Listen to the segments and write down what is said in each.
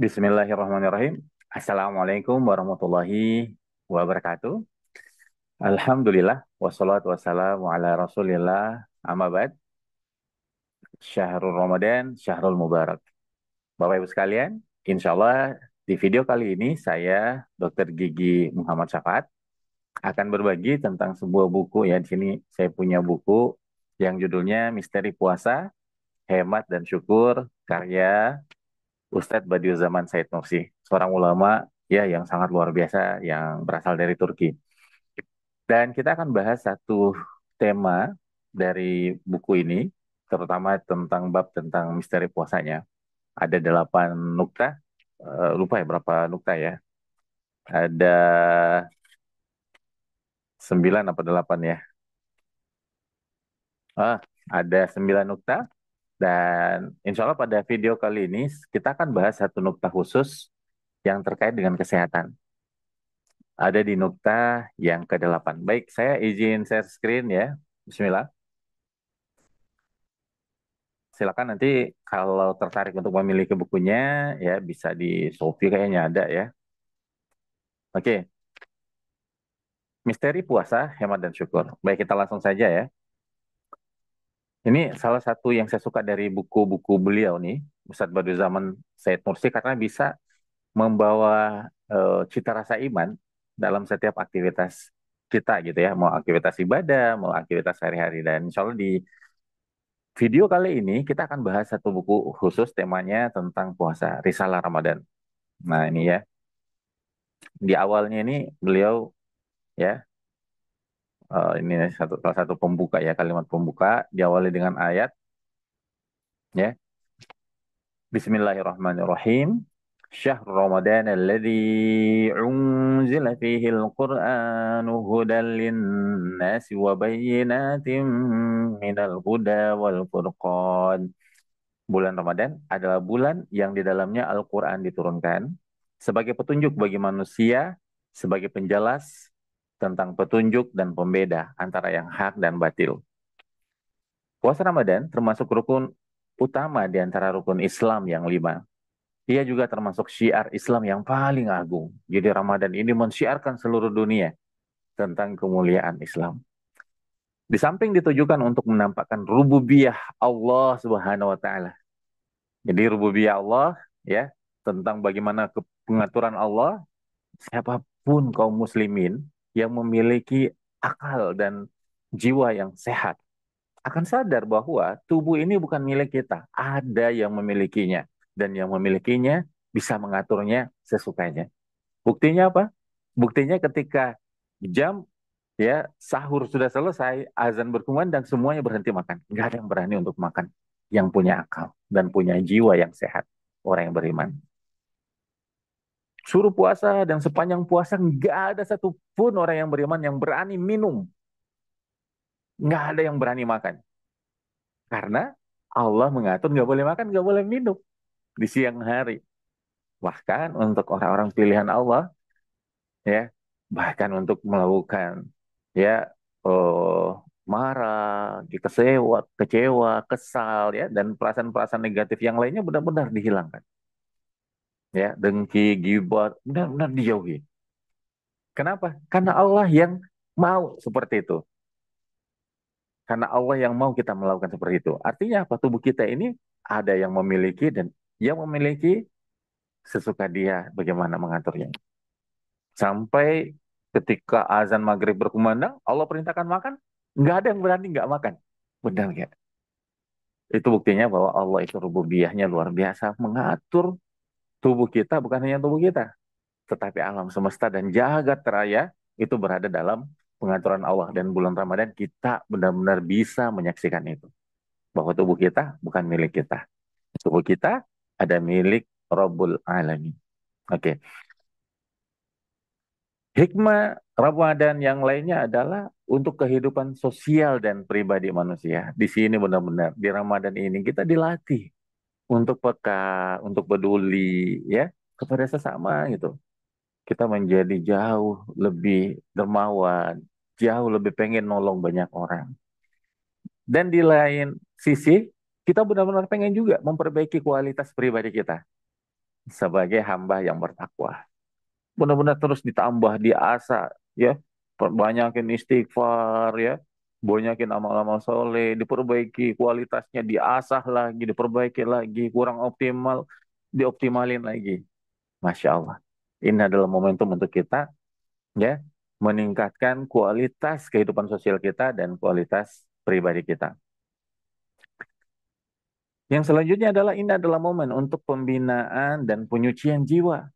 Bismillahirrahmanirrahim. Assalamualaikum warahmatullahi wabarakatuh. Alhamdulillah, wassalatu wassalamu ala rasulillah, amma ba'd. Syahrul Ramadan, Syahrul Mubarak. Bapak Ibu sekalian, insya Allah di video kali ini saya, Dr. Gigi Muhammad Syafaat, akan berbagi tentang sebuah buku ya. Di sini saya punya buku yang judulnya Misteri Puasa, Hemat dan Syukur, karya Ustadz Badiuzzamani Said Nursi, seorang ulama ya yang sangat luar biasa yang berasal dari Turki. Dan kita akan bahas satu tema dari buku ini, terutama tentang bab tentang misteri puasanya. Ada 8 nukta, lupa ya berapa nukta ya. Ada 9 apa 8 ya. Ah, ada 9 nukta. Dan insya Allah pada video kali ini kita akan bahas satu nukta khusus yang terkait dengan kesehatan. Ada di nukta yang ke-8. Baik, saya izin share screen ya. Bismillah. Silakan nanti kalau tertarik untuk memiliki bukunya, ya bisa di Shopee kayaknya ada ya. Oke, misteri puasa, hemat dan syukur. Baik, kita langsung saja ya. Ini salah satu yang saya suka dari buku-buku beliau nih, Ustadz Badiuzzamani Said Nursi, karena bisa membawa cita rasa iman dalam setiap aktivitas kita gitu ya. Mau aktivitas ibadah, mau aktivitas sehari-hari. Dan insya Allah di video kali ini kita akan bahas satu buku khusus temanya tentang puasa, Risalah Ramadan. Nah ini ya, di awalnya ini beliau ya, ini salah satu pembuka ya, kalimat pembuka diawali dengan ayat ya, Bismillahirrahmanirrahim. Syahr Ramadan alladzi unzila fihi al-Qur'anu hudan lin-nasi wa bayyinatin minal huda wal furqan. Bulan Ramadan adalah bulan yang di dalamnya Al-Quran diturunkan sebagai petunjuk bagi manusia, sebagai penjelas tentang petunjuk dan pembeda antara yang hak dan batil. Puasa Ramadan termasuk rukun utama di antara rukun Islam yang 5. Ia juga termasuk syiar Islam yang paling agung. Jadi Ramadan ini mensyiarkan seluruh dunia tentang kemuliaan Islam. Di samping ditujukan untuk menampakkan rububiyah Allah Subhanahu wa taala. Jadi rububiyah Allah ya, tentang bagaimana pengaturan Allah, siapapun kaum muslimin yang memiliki akal dan jiwa yang sehat akan sadar bahwa tubuh ini bukan milik kita, ada yang memilikinya dan yang memilikinya bisa mengaturnya sesukanya. Buktinya apa? Buktinya ketika jam ya sahur sudah selesai, azan berkumandang, semuanya berhenti makan. Nggak ada yang berani untuk makan. Yang punya akal dan punya jiwa yang sehat, orang yang beriman. Suruh puasa dan sepanjang puasa nggak ada satupun orang yang beriman yang berani minum. Nggak ada yang berani makan. Karena Allah mengatur nggak boleh makan, nggak boleh minum di siang hari. Bahkan untuk orang-orang pilihan Allah, ya, bahkan untuk melakukan ya marah, kecewa, kecewa, kesal ya dan perasaan-perasaan negatif yang lainnya benar-benar dihilangkan. Ya, dengki, gibah benar-benar dijauhi. Kenapa? Karena Allah yang mau seperti itu. Karena Allah yang mau kita melakukan seperti itu. Artinya apa? Tubuh kita ini ada yang memiliki dan yang memiliki sesuka dia bagaimana mengaturnya. Sampai ketika azan maghrib berkumandang, Allah perintahkan makan, nggak ada yang berani nggak makan. Benar nggak? Itu buktinya bahwa Allah itu rububiyahnya luar biasa, mengatur tubuh kita, bukan hanya tubuh kita, tetapi alam semesta dan jagat raya itu berada dalam pengaturan Allah. Dan bulan Ramadan kita benar-benar bisa menyaksikan itu. Bahwa tubuh kita bukan milik kita. Tubuh kita ada milik Rabbul Alamin. Oke. Hikmah Ramadan yang lainnya adalah untuk kehidupan sosial dan pribadi manusia. Di sini benar-benar di Ramadan ini kita dilatih untuk peka, untuk peduli ya kepada sesama gitu. Kita menjadi jauh lebih dermawan, jauh lebih pengen nolong banyak orang. Dan di lain sisi, kita benar-benar pengen juga memperbaiki kualitas pribadi kita. sebagai hamba yang bertakwa. Benar-benar terus ditambah, diasah, ya. Perbanyakin istighfar, ya. Banyakin amal-amal soleh, diperbaiki kualitasnya, diasah lagi, diperbaiki lagi, kurang optimal, dioptimalin lagi. Masya Allah. Ini adalah momentum untuk kita, ya, meningkatkan kualitas kehidupan sosial kita dan kualitas pribadi kita. Yang selanjutnya adalah ini adalah momen untuk pembinaan dan penyucian jiwa.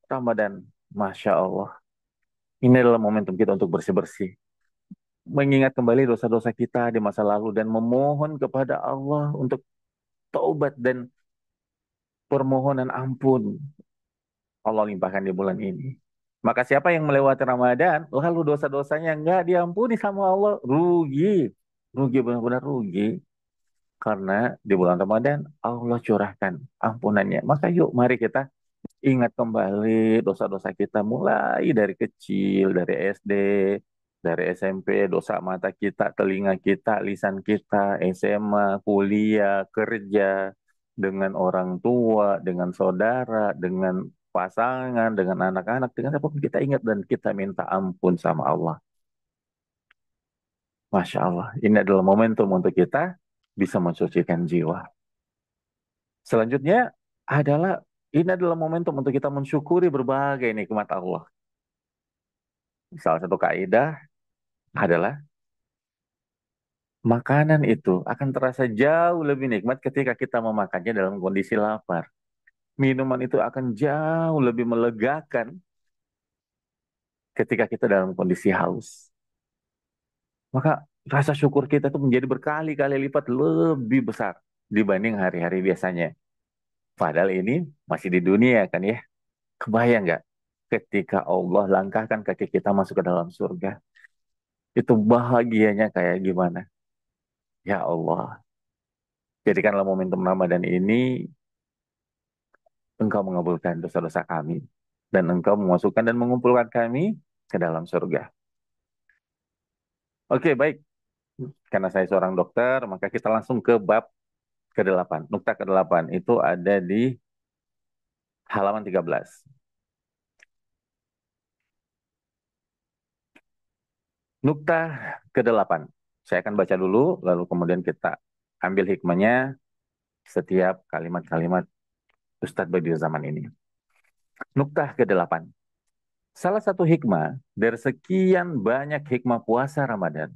Ramadan, Masya Allah. Ini adalah momentum kita untuk bersih-bersih. Mengingat kembali dosa-dosa kita di masa lalu dan memohon kepada Allah untuk taubat dan permohonan ampun. Allah limpahkan di bulan ini. Maka siapa yang melewati Ramadan, lalu dosa-dosanya nggak diampuni sama Allah, rugi. Rugi, benar-benar rugi. Karena di bulan Ramadan, Allah curahkan ampunannya. Maka yuk, mari kita ingat kembali dosa-dosa kita mulai dari kecil, dari SD, dari SMP, dosa mata kita, telinga kita, lisan kita, SMA, kuliah, kerja, dengan orang tua, dengan saudara, dengan pasangan, dengan anak-anak, dengan apapun kita ingat dan kita minta ampun sama Allah. Masya Allah, ini adalah momentum untuk kita bisa mensucikan jiwa. Selanjutnya adalah ini adalah momentum untuk kita mensyukuri berbagai nikmat Allah. Salah satu kaidah adalah makanan itu akan terasa jauh lebih nikmat ketika kita memakannya dalam kondisi lapar. Minuman itu akan jauh lebih melegakan ketika kita dalam kondisi haus. Maka rasa syukur kita itu menjadi berkali-kali lipat lebih besar dibanding hari-hari biasanya. Padahal ini masih di dunia kan ya. Kebayang nggak ketika Allah langkahkan kaki kita masuk ke dalam surga? Itu bahagianya kayak gimana? Ya Allah, jadikanlah momentum Ramadan ini Engkau mengabulkan dosa-dosa kami dan Engkau memasukkan dan mengumpulkan kami ke dalam surga. Oke, baik. Karena saya seorang dokter, maka kita langsung ke bab ke-8. Nukta ke-8 itu ada di halaman 13. Nukta ke-8. Saya akan baca dulu, lalu kemudian kita ambil hikmahnya setiap kalimat-kalimat Ustadz Badiul Zaman ini. Nukta ke-8. Salah satu hikmah dari sekian banyak hikmah puasa Ramadan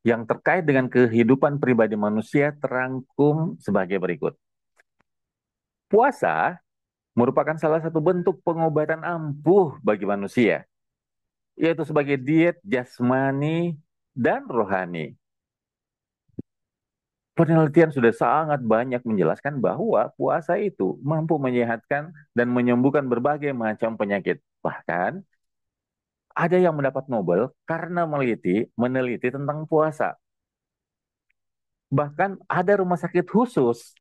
yang terkait dengan kehidupan pribadi manusia terangkum sebagai berikut. Puasa merupakan salah satu bentuk pengobatan ampuh bagi manusia, yaitu sebagai diet jasmani dan rohani. Penelitian sudah sangat banyak menjelaskan bahwa puasa itu mampu menyehatkan dan menyembuhkan berbagai macam penyakit. Bahkan ada yang mendapat Nobel karena meneliti tentang puasa. Bahkan ada rumah sakit khusus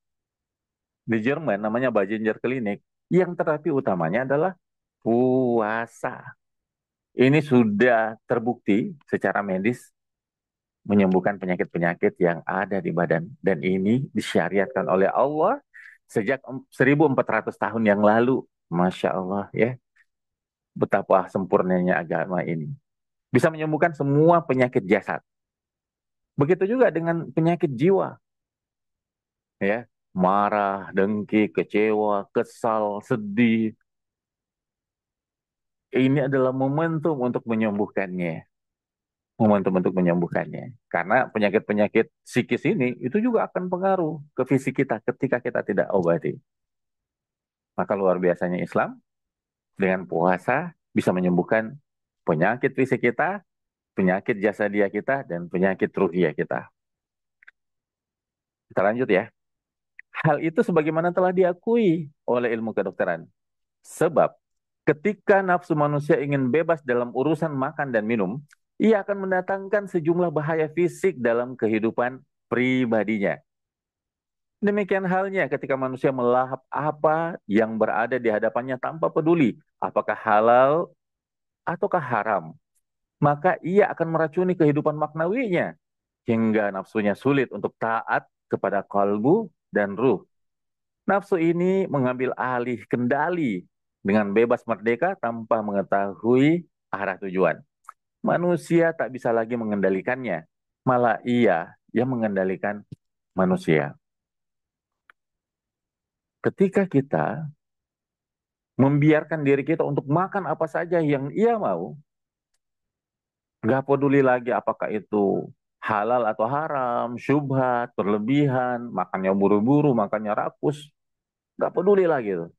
di Jerman namanya Bajenger Klinik yang terapi utamanya adalah puasa. Ini sudah terbukti secara medis menyembuhkan penyakit-penyakit yang ada di badan. Dan ini disyariatkan oleh Allah sejak 1400 tahun yang lalu. Masya Allah ya, betapa sempurnanya agama ini. Bisa menyembuhkan semua penyakit jasad. Begitu juga dengan penyakit jiwa. Ya, marah, dengki, kecewa, kesal, sedih. Ini adalah momentum untuk menyembuhkannya. Momentum untuk menyembuhkannya. Karena penyakit-penyakit psikis ini itu juga akan pengaruh ke fisik kita ketika kita tidak obati. Maka luar biasanya Islam dengan puasa bisa menyembuhkan penyakit fisik kita, penyakit jasadia kita, dan penyakit ruhiyah kita. Kita lanjut ya. Hal itu sebagaimana telah diakui oleh ilmu kedokteran. Sebab ketika nafsu manusia ingin bebas dalam urusan makan dan minum, ia akan mendatangkan sejumlah bahaya fisik dalam kehidupan pribadinya. Demikian halnya ketika manusia melahap apa yang berada di hadapannya tanpa peduli apakah halal ataukah haram. Maka ia akan meracuni kehidupan maknawinya hingga nafsunya sulit untuk taat kepada kalbu dan ruh. Nafsu ini mengambil alih kendali dengan bebas merdeka tanpa mengetahui arah tujuan. Manusia tak bisa lagi mengendalikannya, malah ia yang mengendalikan manusia. Ketika kita membiarkan diri kita untuk makan apa saja yang ia mau, nggak peduli lagi apakah itu halal atau haram, syubhat, berlebihan, makannya buru-buru, makannya rakus, nggak peduli lagi tuh.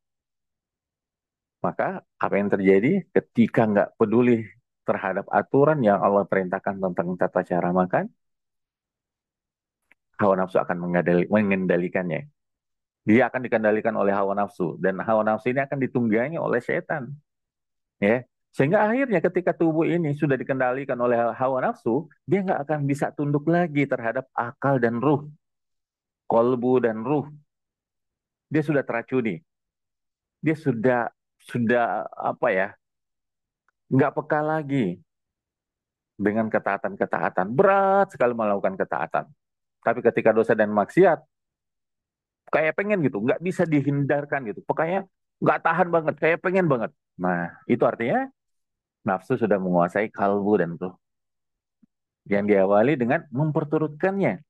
Maka apa yang terjadi ketika nggak peduli terhadap aturan yang Allah perintahkan tentang tata cara makan, hawa nafsu akan mengendalikannya. Dia akan dikendalikan oleh hawa nafsu dan hawa nafsu ini akan ditunggangi oleh setan, ya. Sehingga akhirnya ketika tubuh ini sudah dikendalikan oleh hawa nafsu, dia nggak akan bisa tunduk lagi terhadap akal dan ruh, kolbu dan ruh. Dia sudah teracuni. Dia sudah apa ya? Nggak peka lagi dengan ketaatan-ketaatan. Berat sekali melakukan ketaatan. Tapi ketika dosa dan maksiat, kayak pengen gitu, nggak bisa dihindarkan gitu. Pokoknya nggak tahan banget, kayak pengen banget. Nah, itu artinya nafsu sudah menguasai kalbu dan ruh. Yang diawali dengan memperturutkannya,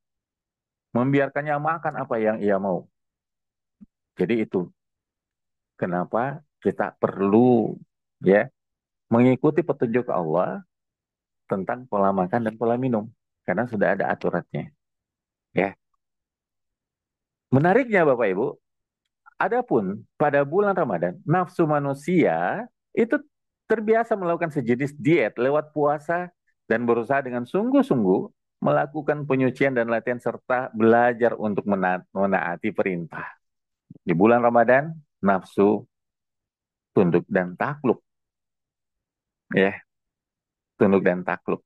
membiarkannya makan apa yang ia mau. Jadi itu kenapa kita perlu ya mengikuti petunjuk Allah tentang pola makan dan pola minum karena sudah ada aturannya. Ya, menariknya Bapak Ibu, adapun pada bulan Ramadan, nafsu manusia itu terbiasa melakukan sejenis diet lewat puasa dan berusaha dengan sungguh-sungguh melakukan penyucian dan latihan serta belajar untuk menaati perintah. Di bulan Ramadan, nafsu tunduk dan takluk, ya, tunduk dan takluk.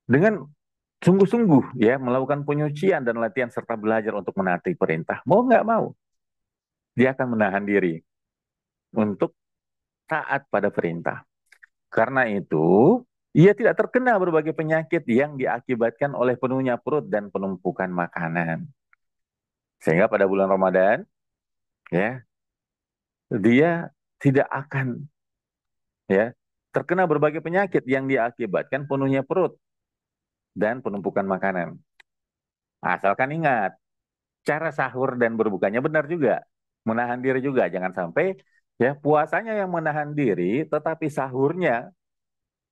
Dengan sungguh-sungguh ya melakukan penyucian dan latihan serta belajar untuk menaati perintah. Mau nggak mau, dia akan menahan diri untuk taat pada perintah. Karena itu, ia tidak terkena berbagai penyakit yang diakibatkan oleh penuhnya perut dan penumpukan makanan. Sehingga pada bulan Ramadan, ya, dia tidak akan ya terkena berbagai penyakit yang diakibatkan penuhnya perut dan penumpukan makanan. Asalkan ingat, cara sahur dan berbukanya benar juga. Menahan diri juga, jangan sampai ya puasanya yang menahan diri, tetapi sahurnya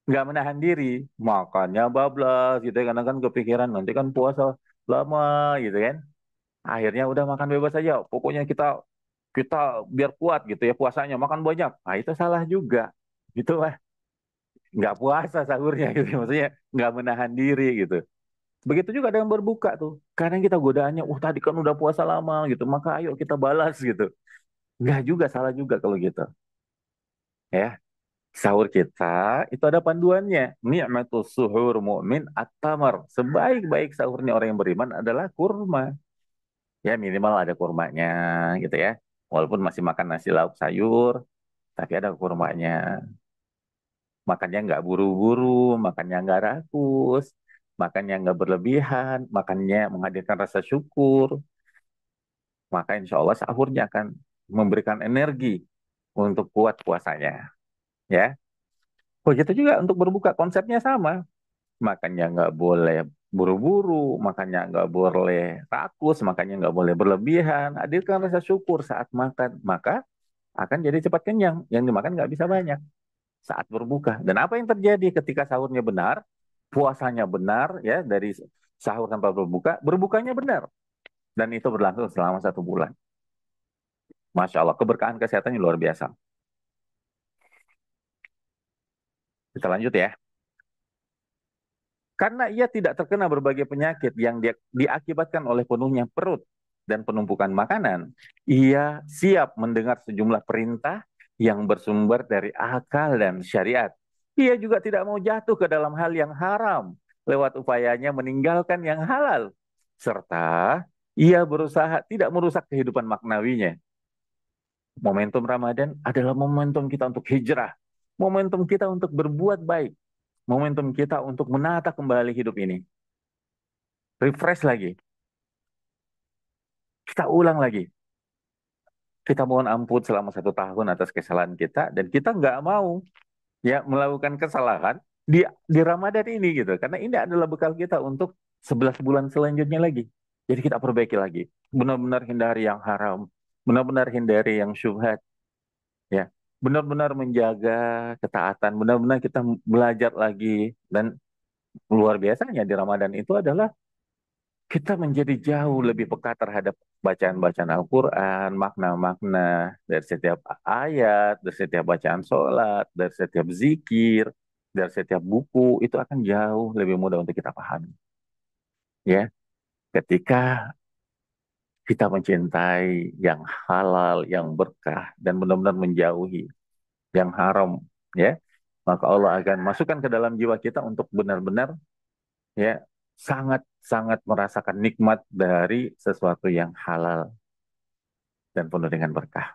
nggak menahan diri, makannya bablas gitu ya, karena kan kepikiran nanti kan puasa lama gitu kan. Akhirnya udah makan bebas aja, pokoknya kita kita biar kuat gitu ya puasanya, makan banyak. Nah itu salah juga, gitu lah. Nggak puasa sahurnya gitu, maksudnya nggak menahan diri gitu. Begitu juga dengan berbuka tuh. Kadang kita godaannya, tadi kan udah puasa lama gitu, maka ayo kita balas gitu. Nggak juga, salah juga kalau gitu. Ya, sahur kita itu ada panduannya. Ni'matus suhur mu'min at-tamar. Sebaik-baik sahurnya orang yang beriman adalah kurma. Ya minimal ada kurmanya gitu ya. Walaupun masih makan nasi lauk sayur, tapi ada kurmanya. Makannya nggak buru-buru, makannya nggak rakus, makannya nggak berlebihan, makannya menghadirkan rasa syukur. Maka insya Allah sahurnya akan memberikan energi untuk kuat puasanya. Ya, begitu juga untuk berbuka konsepnya sama. Makannya nggak boleh buru-buru, makannya nggak boleh rakus, makannya nggak boleh berlebihan. Hadirkan rasa syukur saat makan, maka akan jadi cepat kenyang. Yang dimakan nggak bisa banyak saat berbuka. Dan apa yang terjadi ketika sahurnya benar, puasanya benar, ya dari sahur sampai berbuka, berbukanya benar. Dan itu berlangsung selama 1 bulan. Masya Allah, keberkahan kesehatannya luar biasa. Kita lanjut ya. Karena ia tidak terkena berbagai penyakit yang diakibatkan oleh penuhnya perut dan penumpukan makanan, ia siap mendengar sejumlah perintah yang bersumber dari akal dan syariat. Ia juga tidak mau jatuh ke dalam hal yang haram lewat upayanya meninggalkan yang halal. Serta ia berusaha tidak merusak kehidupan maknawinya. Momentum Ramadan adalah momentum kita untuk hijrah. Momentum kita untuk berbuat baik. Momentum kita untuk menata kembali hidup ini. Refresh lagi. Kita ulang lagi. Kita mohon ampun selama 1 tahun atas kesalahan kita, dan kita nggak mau ya melakukan kesalahan di Ramadan ini gitu. Karena ini adalah bekal kita untuk 11 bulan selanjutnya lagi. Jadi kita perbaiki lagi. Benar-benar hindari yang haram. Benar-benar hindari yang syubhat. Ya. Benar-benar menjaga ketaatan. Benar-benar kita belajar lagi. Dan luar biasanya di Ramadan itu adalah kita menjadi jauh lebih peka terhadap bacaan-bacaan Al-Quran, makna-makna dari setiap ayat, dari setiap bacaan sholat, dari setiap zikir, dari setiap buku, itu akan jauh lebih mudah untuk kita pahami. Ya, ketika kita mencintai yang halal, yang berkah, dan benar-benar menjauhi yang haram, ya, maka Allah akan masukkan ke dalam jiwa kita untuk benar-benar ya sangat-sangat merasakan nikmat dari sesuatu yang halal dan penuh dengan berkah.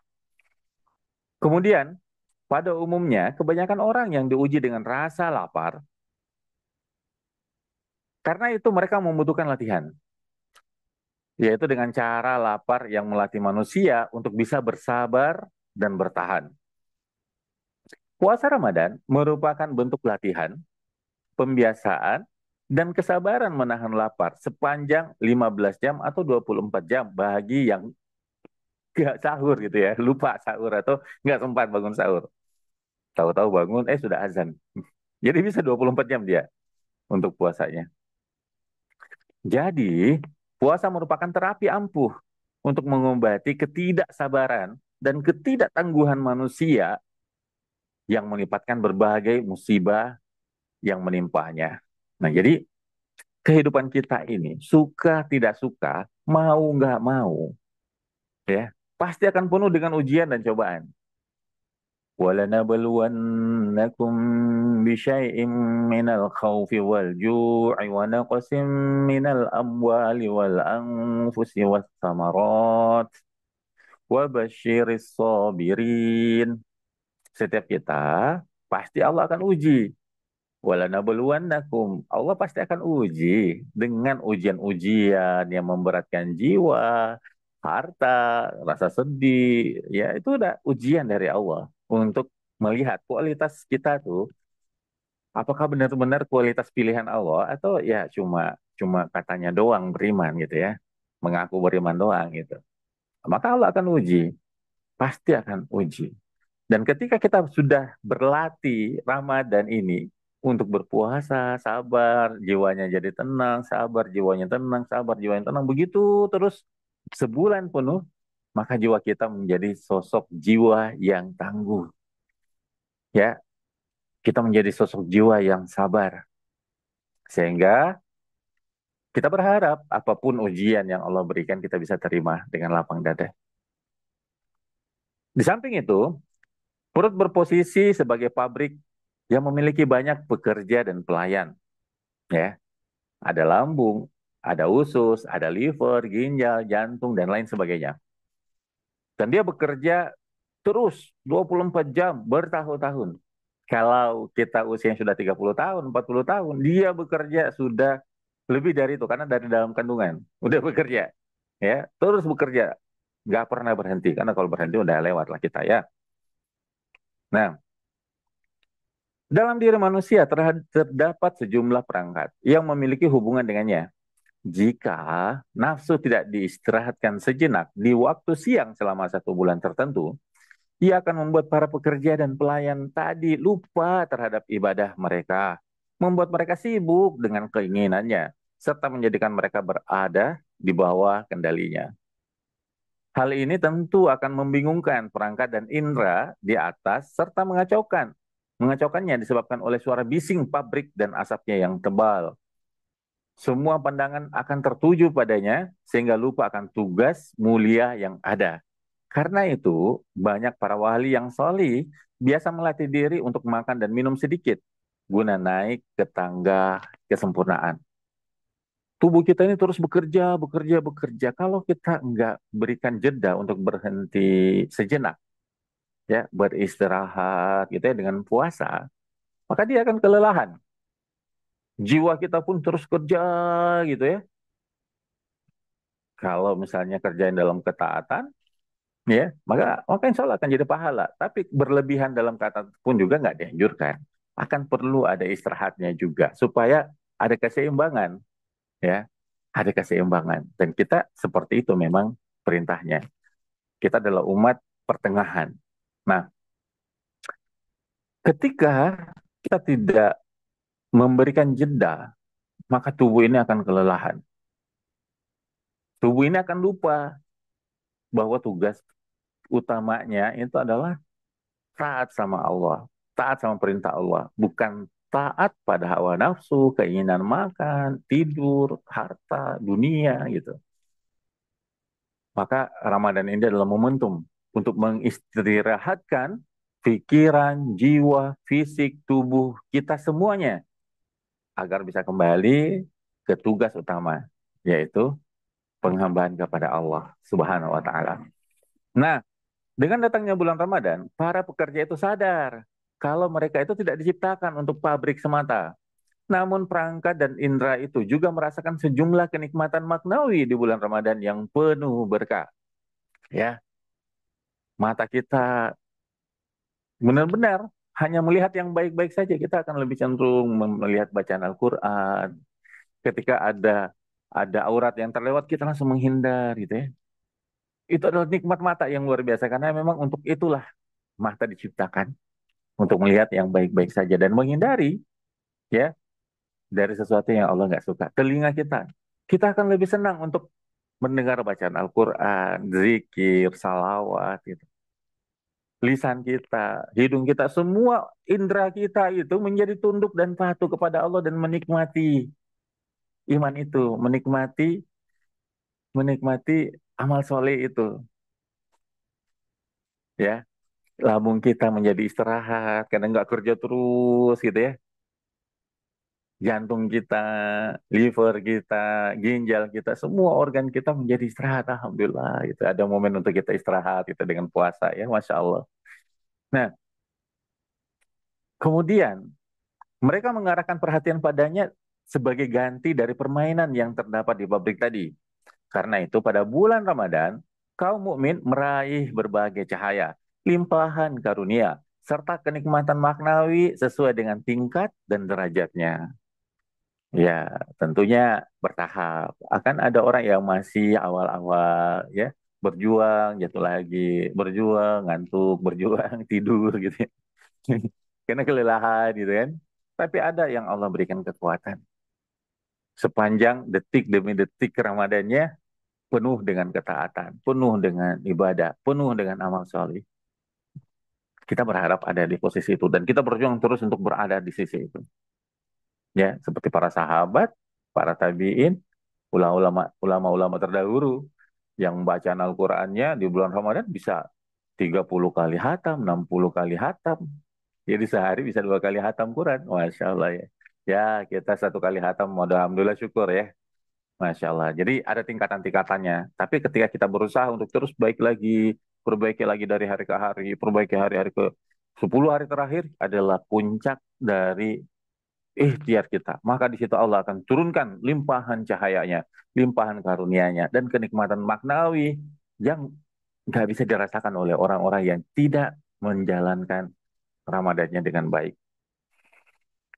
Kemudian, pada umumnya kebanyakan orang yang diuji dengan rasa lapar, karena itu mereka membutuhkan latihan, yaitu dengan cara lapar yang melatih manusia untuk bisa bersabar dan bertahan. Puasa Ramadan merupakan bentuk latihan, pembiasaan, dan kesabaran menahan lapar sepanjang 15 jam atau 24 jam bagi yang nggak sahur gitu ya, lupa sahur atau nggak sempat bangun sahur. Tahu-tahu bangun, sudah azan. Jadi bisa 24 jam dia untuk puasanya. Jadi, puasa merupakan terapi ampuh untuk mengobati ketidaksabaran dan ketidaktangguhan manusia yang melibatkan berbagai musibah yang menimpanya. Nah, jadi kehidupan kita ini, suka tidak suka, mau nggak mau, ya, pasti akan penuh dengan ujian dan cobaan. ولنبلونكم بشيء من الخوف والجوع ونقص من الأموال والأنفس والثمرات وبشر الصابرين. Setiap kita pasti Allah akan uji. Walanabluwannakum. Allah pasti akan uji dengan ujian-ujian yang memberatkan jiwa, harta, rasa sedih. Ya, itu udah ujian dari Allah untuk melihat kualitas kita tuh apakah benar-benar kualitas pilihan Allah atau ya cuma cuma katanya doang beriman gitu ya. Mengaku beriman doang gitu. Maka Allah akan uji, pasti akan uji. Dan ketika kita sudah berlatih Ramadan ini untuk berpuasa, sabar, jiwanya jadi tenang, sabar, jiwanya tenang, sabar, jiwanya tenang, begitu terus sebulan penuh, maka jiwa kita menjadi sosok jiwa yang tangguh. Ya, kita menjadi sosok jiwa yang sabar. Sehingga kita berharap apapun ujian yang Allah berikan kita bisa terima dengan lapang dada. Di samping itu, perut berposisi sebagai pabrik yang memiliki banyak pekerja dan pelayan. Ya, ada lambung, ada usus, ada liver, ginjal, jantung, dan lain sebagainya. Dan dia bekerja terus 24 jam bertahun-tahun. Kalau kita usia yang sudah 30 tahun, 40 tahun, dia bekerja sudah lebih dari itu karena dari dalam kandungan udah bekerja, ya, terus bekerja, nggak pernah berhenti karena kalau berhenti udah lewat lah kita ya. Nah, dalam diri manusia terdapat sejumlah perangkat yang memiliki hubungan dengannya. Jika nafsu tidak diistirahatkan sejenak di waktu siang selama 1 bulan tertentu, ia akan membuat para pekerja dan pelayan tadi lupa terhadap ibadah mereka, membuat mereka sibuk dengan keinginannya, serta menjadikan mereka berada di bawah kendalinya. Hal ini tentu akan membingungkan perangkat dan indera di atas, serta mengacaukan. Mengacaukannya disebabkan oleh suara bising pabrik dan asapnya yang tebal. Semua pandangan akan tertuju padanya sehingga lupa akan tugas mulia yang ada. Karena itu, banyak para wali yang solih biasa melatih diri untuk makan dan minum sedikit guna naik ke tangga kesempurnaan. Tubuh kita ini terus bekerja, bekerja, bekerja. Kalau kita nggak berikan jeda untuk berhenti sejenak, ya, beristirahat gitu ya dengan puasa, maka dia akan kelelahan. Jiwa kita pun terus kerja gitu ya. Kalau misalnya kerjain dalam ketaatan, ya, maka insya Allah akan jadi pahala. Tapi berlebihan dalam kata pun juga nggak dianjurkan. Akan perlu ada istirahatnya juga supaya ada keseimbangan, ya, ada keseimbangan. Dan kita seperti itu memang perintahnya. Kita adalah umat pertengahan. Nah, ketika kita tidak memberikan jeda, maka tubuh ini akan kelelahan. Tubuh ini akan lupa bahwa tugas utamanya itu adalah taat sama Allah, taat sama perintah Allah, bukan taat pada hawa nafsu, keinginan makan, tidur, harta, dunia gitu. Maka Ramadan ini adalah momentum untuk mengistirahatkan pikiran, jiwa, fisik, tubuh kita semuanya agar bisa kembali ke tugas utama, yaitu penghambaan kepada Allah Subhanahu wa taala. Nah, dengan datangnya bulan Ramadan, para pekerja itu sadar kalau mereka itu tidak diciptakan untuk pabrik semata. Namun perangkat dan indera itu juga merasakan sejumlah kenikmatan maknawi di bulan Ramadan yang penuh berkah. Ya, mata kita benar-benar hanya melihat yang baik-baik saja. Kita akan lebih cenderung melihat bacaan Al-Quran. Ketika ada aurat yang terlewat, kita langsung menghindar gitu ya. Itu adalah nikmat mata yang luar biasa karena memang untuk itulah mata diciptakan untuk melihat yang baik-baik saja dan menghindari ya dari sesuatu yang Allah nggak suka. Telinga kita akan lebih senang untuk mendengar bacaan Al-Quran, zikir, salawat, gitu. Lisan kita, hidung kita, semua indera kita itu menjadi tunduk dan patuh kepada Allah dan menikmati iman itu, menikmati amal soleh itu, ya. Lambung kita menjadi istirahat karena nggak kerja terus gitu ya. Jantung kita, liver kita, ginjal kita, semua organ kita menjadi istirahat. Alhamdulillah, itu ada momen untuk kita istirahat itu dengan puasa ya, masya Allah. Nah, kemudian mereka mengarahkan perhatian padanya sebagai ganti dari permainan yang terdapat di pabrik tadi. Karena itu pada bulan Ramadan, kaum mukmin meraih berbagai cahaya, limpahan karunia, serta kenikmatan maknawi sesuai dengan tingkat dan derajatnya. Ya, tentunya bertahap. Akan ada orang yang masih awal-awal ya, berjuang, jatuh lagi, berjuang, ngantuk, berjuang, tidur gitu ya. Karena kelelahan gitu kan. Tapi ada yang Allah berikan kekuatan. Sepanjang detik demi detik Ramadannya penuh dengan ketaatan, penuh dengan ibadah, penuh dengan amal soleh. Kita berharap ada di posisi itu dan kita berjuang terus untuk berada di sisi itu. Ya, seperti para sahabat, para tabi'in, ulama-ulama terdahulu yang bacaan Al-Qur'annya di bulan Ramadan bisa 30 kali hatam, 60 kali hatam. Jadi sehari bisa 2 kali hatam Quran. Masya Allah ya. Ya, kita 1 kali hatam, alhamdulillah syukur ya. Masya Allah. Jadi ada tingkatan-tingkatannya. Tapi ketika kita berusaha untuk terus baik lagi, perbaiki lagi dari hari ke hari, perbaiki hari-hari ke 10 hari terakhir adalah puncak dari ikhtiar kita. Maka di situ Allah akan turunkan limpahan cahayanya, limpahan karunia-Nya, dan kenikmatan maknawi yang nggak bisa dirasakan oleh orang-orang yang tidak menjalankan Ramadannya dengan baik.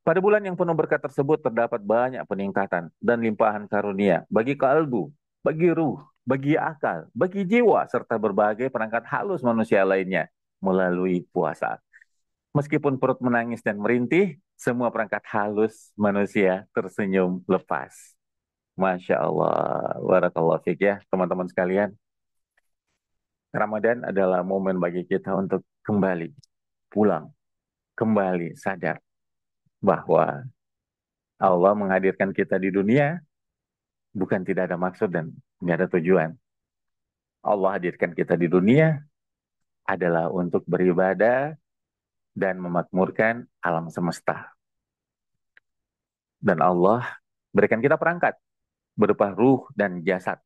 Pada bulan yang penuh berkat tersebut terdapat banyak peningkatan dan limpahan karunia bagi kalbu, bagi ruh, bagi akal, bagi jiwa, serta berbagai perangkat halus manusia lainnya melalui puasa. Meskipun perut menangis dan merintih, semua perangkat halus manusia tersenyum lepas. Masya Allah, barakallahu fiik ya teman-teman sekalian. Ramadan adalah momen bagi kita untuk kembali pulang, kembali sadar bahwa Allah menghadirkan kita di dunia bukan tidak ada maksud dan tidak ada tujuan. Allah hadirkan kita di dunia adalah untuk beribadah dan memakmurkan alam semesta. Dan Allah berikan kita perangkat berupa ruh dan jasad.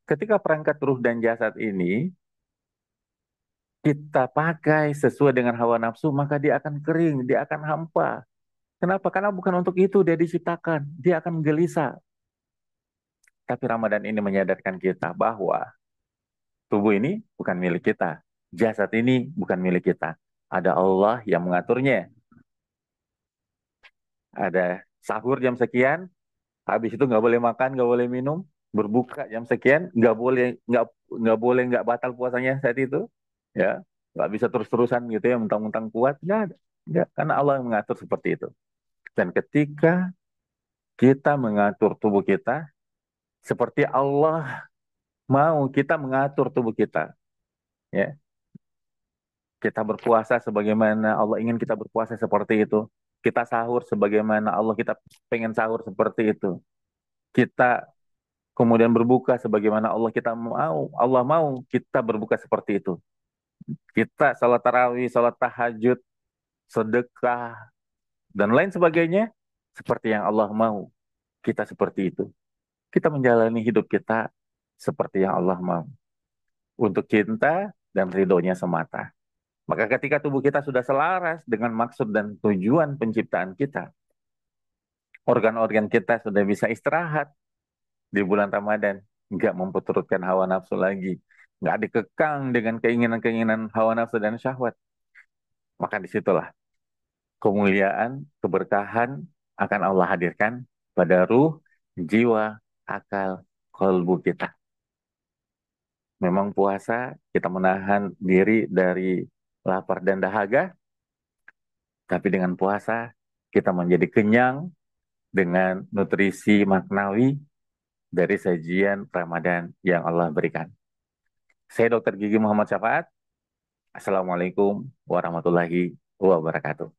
Ketika perangkat ruh dan jasad ini kita pakai sesuai dengan hawa nafsu, maka dia akan kering, dia akan hampa. Kenapa? Karena bukan untuk itu dia diciptakan. Dia akan gelisah. Tapi Ramadan ini menyadarkan kita bahwa tubuh ini bukan milik kita. Jasad ini bukan milik kita. Ada Allah yang mengaturnya. Ada sahur jam sekian, habis itu nggak boleh makan, nggak boleh minum. Berbuka jam sekian, nggak boleh nggak batal puasanya saat itu. Ya, nggak bisa terus-terusan gitu ya, mentang-mentang kuat. Nggak ada. Nggak, karena Allah yang mengatur seperti itu. Dan ketika kita mengatur tubuh kita, seperti Allah mau kita mengatur tubuh kita. Ya, kita berpuasa sebagaimana Allah ingin kita berpuasa seperti itu. Kita sahur sebagaimana Allah kita pengen sahur seperti itu. Kita kemudian berbuka sebagaimana Allah mau kita berbuka seperti itu. Kita salat tarawih, salat tahajud, sedekah, dan lain sebagainya seperti yang Allah mau kita seperti itu. Kita menjalani hidup kita seperti yang Allah mau. Untuk cinta dan ridhonya semata. Maka ketika tubuh kita sudah selaras dengan maksud dan tujuan penciptaan kita, organ-organ kita sudah bisa istirahat di bulan Ramadan, nggak memperturutkan hawa nafsu lagi, nggak dikekang dengan keinginan-keinginan hawa nafsu dan syahwat. Maka disitulah kemuliaan, keberkahan akan Allah hadirkan pada ruh, jiwa, akal, kolbu kita. Memang puasa kita menahan diri dari lapar dan dahaga, tapi dengan puasa kita menjadi kenyang dengan nutrisi maknawi dari sajian Ramadan yang Allah berikan. Saya Dr. Gigi Muhammad Syafaat. Assalamualaikum warahmatullahi wabarakatuh.